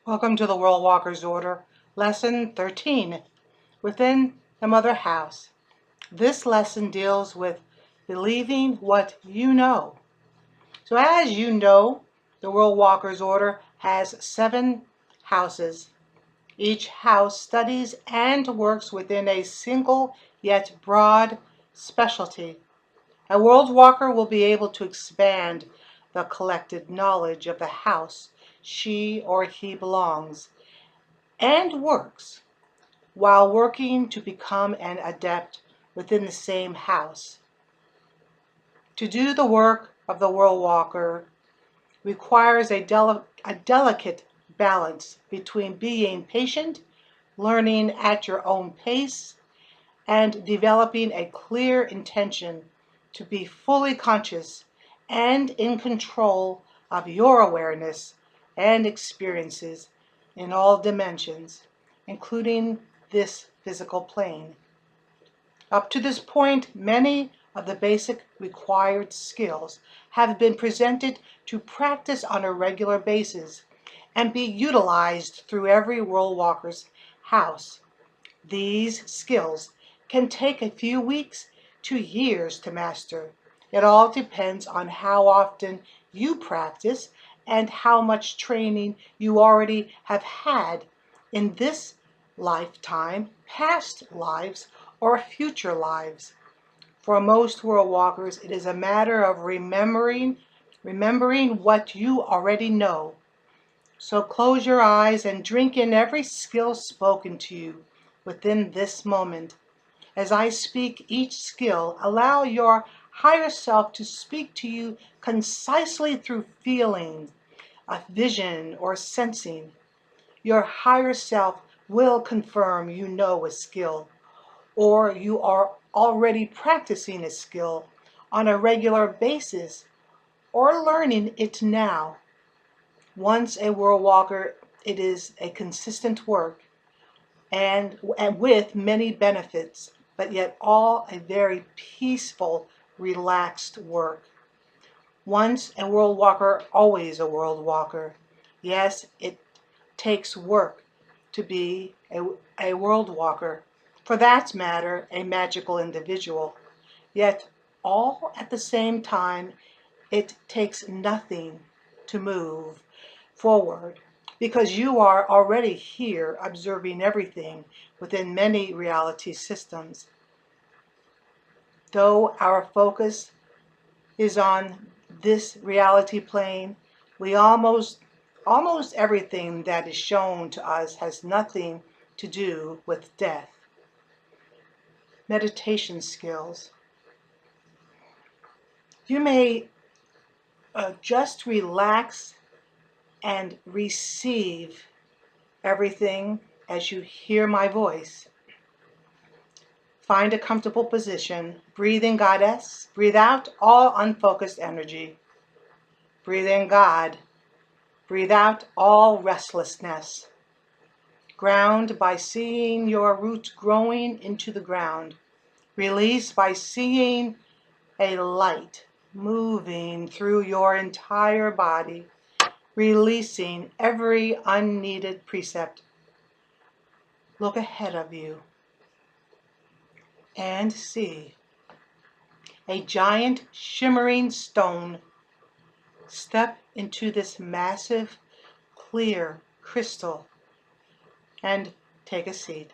Welcome to the World Walker's Order, Lesson 13, Within the Mother House. This lesson deals with believing what you know. So as you know, the World Walker's Order has 7 houses. Each house studies and works within a single yet broad specialty. A World Walker will be able to expand the collected knowledge of the house she or he belongs and works while working to become an adept within the same house. To do the work of the World Walker requires a delicate balance between being patient, learning at your own pace, and developing a clear intention to be fully conscious and in control of your awareness and experiences in all dimensions, including this physical plane. Up to this point, many of the basic required skills have been presented to practice on a regular basis and be utilized through every World Walker's house. These skills can take a few weeks to years to master. It all depends on how often you practice and how much training you already have had in this lifetime, past lives, or future lives. For most World Walkers, it is a matter of remembering what you already know. So close your eyes and drink in every skill spoken to you within this moment. As I speak each skill, allow your higher self to speak to you concisely through feeling, a vision, or sensing. Your higher self will confirm you know a skill, or you are already practicing a skill on a regular basis, or learning it now. Once a World Walker, it is a consistent work and with many benefits, but yet all a very peaceful, relaxed work. Once a World Walker, always a World Walker. Yes, it takes work to be a World Walker. For that matter, a magical individual. Yet all at the same time, it takes nothing to move forward because you are already here observing everything within many reality systems. Though our focus is on this reality plane, we almost everything that is shown to us has nothing to do with death. Meditation skills. You may just relax and receive everything as you hear my voice. Find a comfortable position. Breathe in, Goddess. Breathe out all unfocused energy. Breathe in, God. Breathe out all restlessness. Ground by seeing your roots growing into the ground. Release by seeing a light moving through your entire body, releasing every unneeded precept. Look ahead of you and see a giant shimmering stone. Step into this massive, clear crystal and take a seat.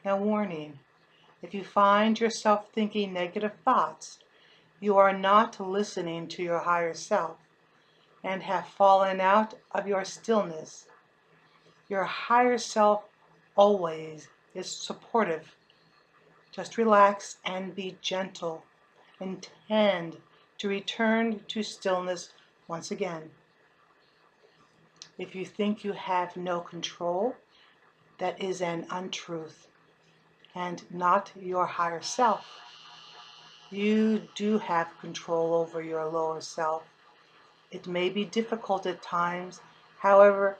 A warning: if you find yourself thinking negative thoughts, you are not listening to your higher self and have fallen out of your stillness. Your higher self always is supportive. Just relax and be gentle. Intend to return to stillness once again. If you think you have no control, that is an untruth and not your higher self. You do have control over your lower self. It may be difficult at times, however,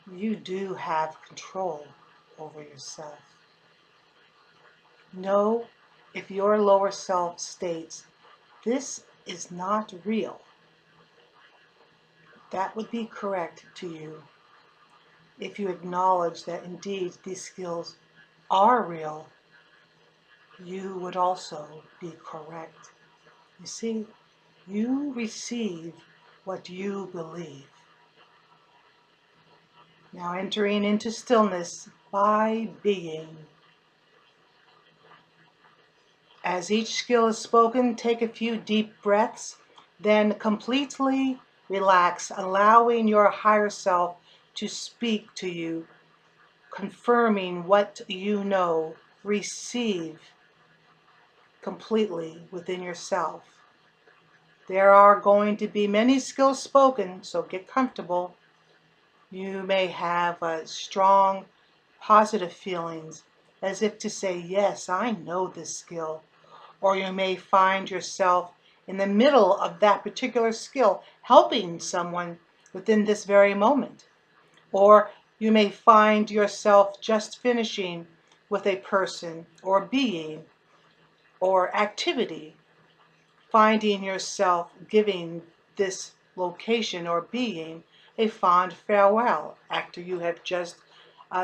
you do have control over yourself. Know if your lower self states, "This is not real," that would be correct to you. if you acknowledge that indeed these skills are real, you would also be correct. You see, you receive what you believe. Now entering into stillness by being. As each skill is spoken, take a few deep breaths, then completely relax, allowing your higher self to speak to you, confirming what you know. Receive completely within yourself. There are going to be many skills spoken, so get comfortable. You may have strong, positive feelings, as if to say, yes, I know this skill. Or you may find yourself in the middle of that particular skill, helping someone within this very moment. Or you may find yourself just finishing with a person or being or activity, finding yourself giving this location or being a fond farewell after you have just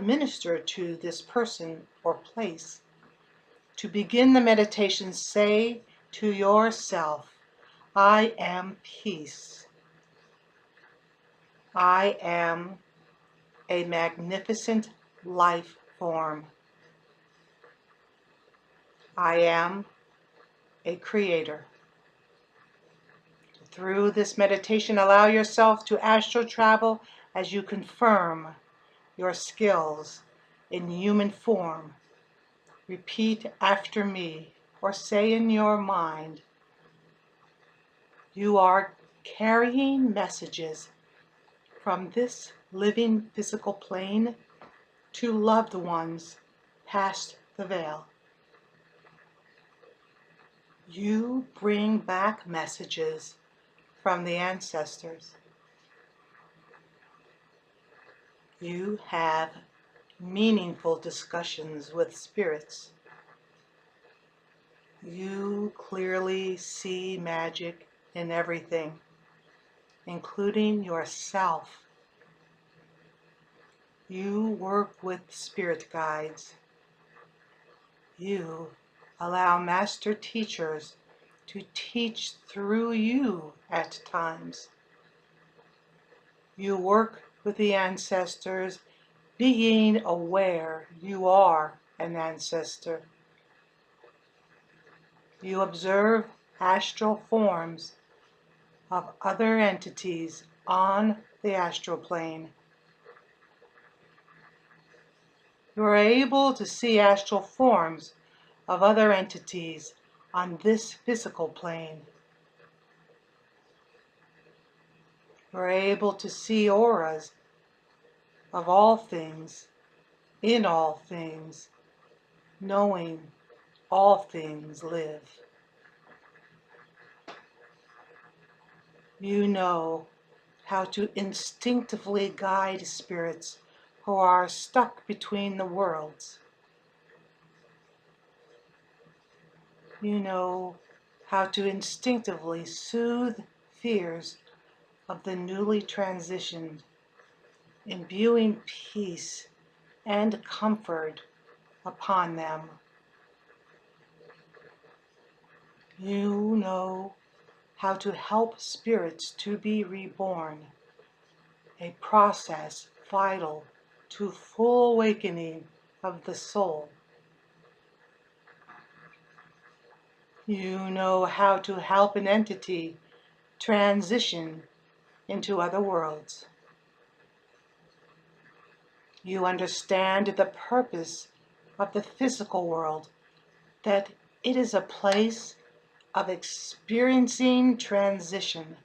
ministered to this person or place. To begin the meditation, say to yourself, I am peace. I am a magnificent life form. I am a creator. Through this meditation, allow yourself to astral travel as you confirm your skills in human form. Repeat after me or say in your mind, you are carrying messages from this living physical plane to loved ones past the veil. You bring back messages from the ancestors. You have meaningful discussions with spirits. You clearly see magic in everything, including yourself. You work with spirit guides. You allow master teachers to teach through you at times. You work with the ancestors, being aware you are an ancestor. You observe astral forms of other entities on the astral plane. You are able to see astral forms of other entities on this physical plane. You are able to see auras of all things, in all things, knowing all things live. You know how to instinctively guide spirits who are stuck between the worlds. You know how to instinctively soothe fears of the newly transitioned, imbuing peace and comfort upon them. You know how to help spirits to be reborn, a process vital to full awakening of the soul. You know how to help an entity transition into other worlds. You understand the purpose of the physical world, that it is a place of experiencing transition,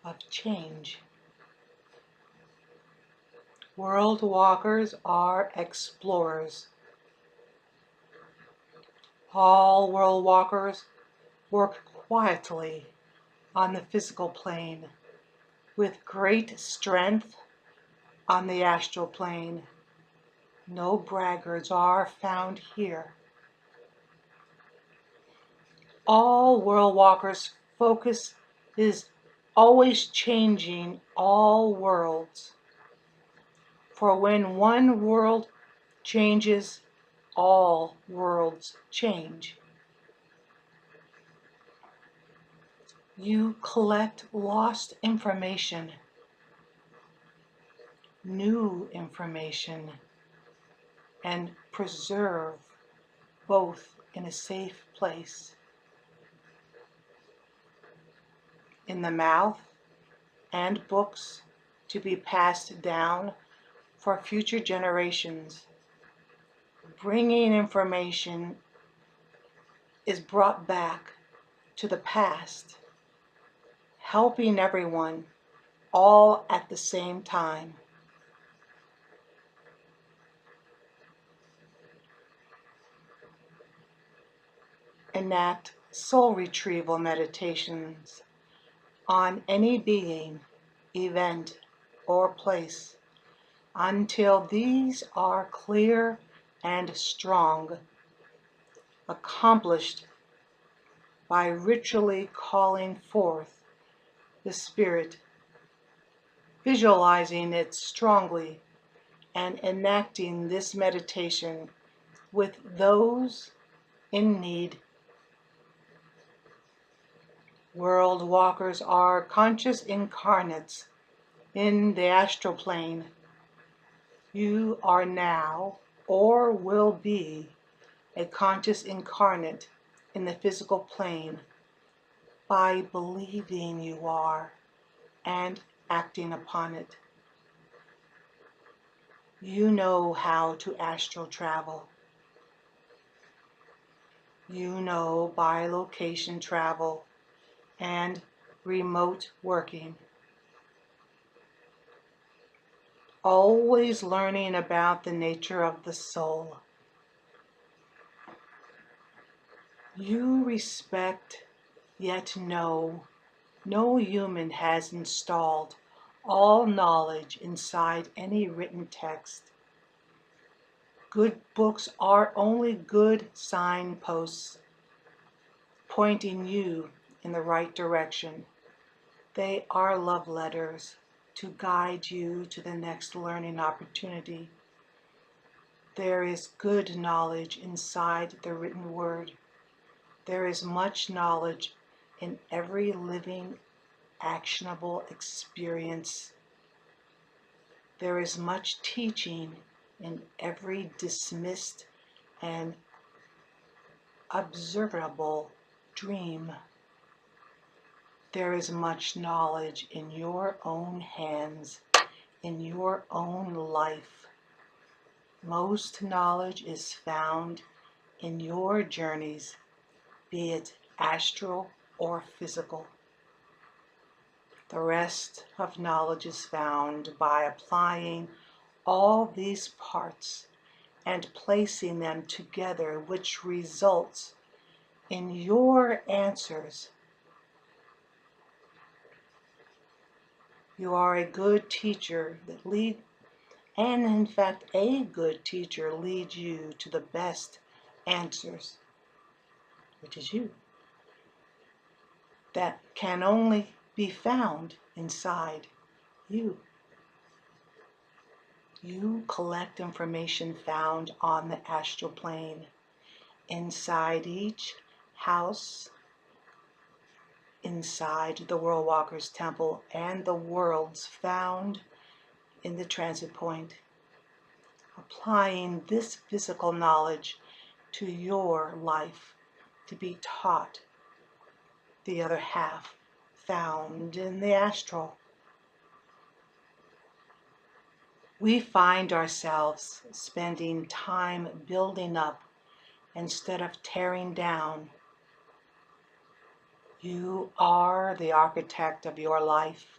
of change. World walkers are explorers. All world walkers work quietly on the physical plane, with great strength on the astral plane. No braggarts are found here. All world walkers' focus is always changing all worlds. For when one world changes, all worlds change. You collect lost information, new information, and preserve both in a safe place. In the mouth and books to be passed down for future generations. Bringing information is brought back to the past, helping everyone all at the same time. Enact soul retrieval meditations on any being, event, or place until these are clear and strong, accomplished by ritually calling forth the spirit, visualizing it strongly, and enacting this meditation with those in need. World walkers are conscious incarnates in the astral plane. You are now or will be a conscious incarnate in the physical plane by believing you are and acting upon it. You know how to astral travel. You know bi-location travel and remote working. Always learning about the nature of the soul. You respect, yet know no human has installed all knowledge inside any written text. Good books are only good signposts, pointing you in the right direction. They are love letters to guide you to the next learning opportunity. There is good knowledge inside the written word. There is much knowledge in every living, actionable experience. There is much teaching in every dismissed and observable dream. There is much knowledge in your own hands, in your own life. Most knowledge is found in your journeys, be it astral or physical. The rest of knowledge is found by applying all these parts and placing them together, which results in your answers. You are a good teacher that leads, and in fact, a good teacher leads you to the best answers, which is you, that can only be found inside you. You collect information found on the astral plane, inside each house, inside the World Walkers Temple, and the worlds found in the transit point. Applying this physical knowledge to your life to be taught the other half found in the astral. We find ourselves spending time building up instead of tearing down. You are the architect of your life,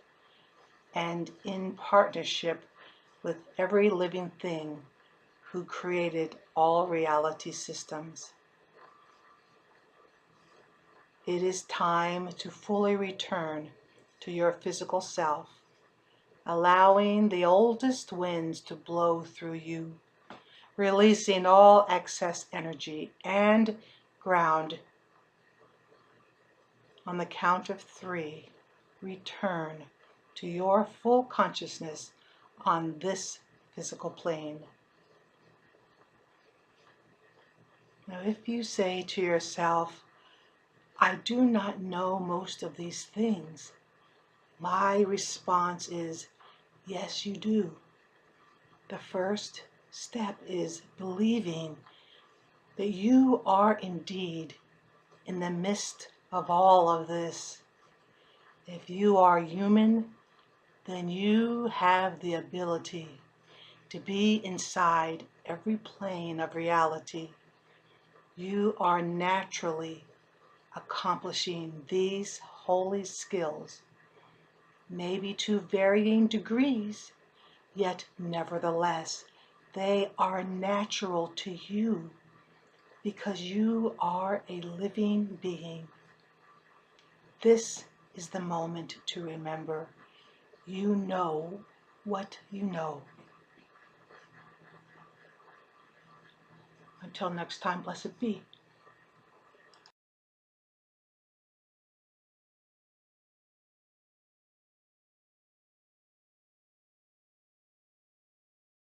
and in partnership with every living thing who created all reality systems. It is time to fully return to your physical self, allowing the oldest winds to blow through you, releasing all excess energy, and ground. On the count of 3, return to your full consciousness on this physical plane. Now, if you say to yourself, I do not know most of these things, my response is, yes, you do. The first step is believing that you are indeed in the midst of all of this. If you are human, then you have the ability to be inside every plane of reality. You are naturally accomplishing these holy skills, maybe to varying degrees, yet nevertheless, they are natural to you because you are a living being. This is the moment to remember you know what you know. Until next time, blessed be.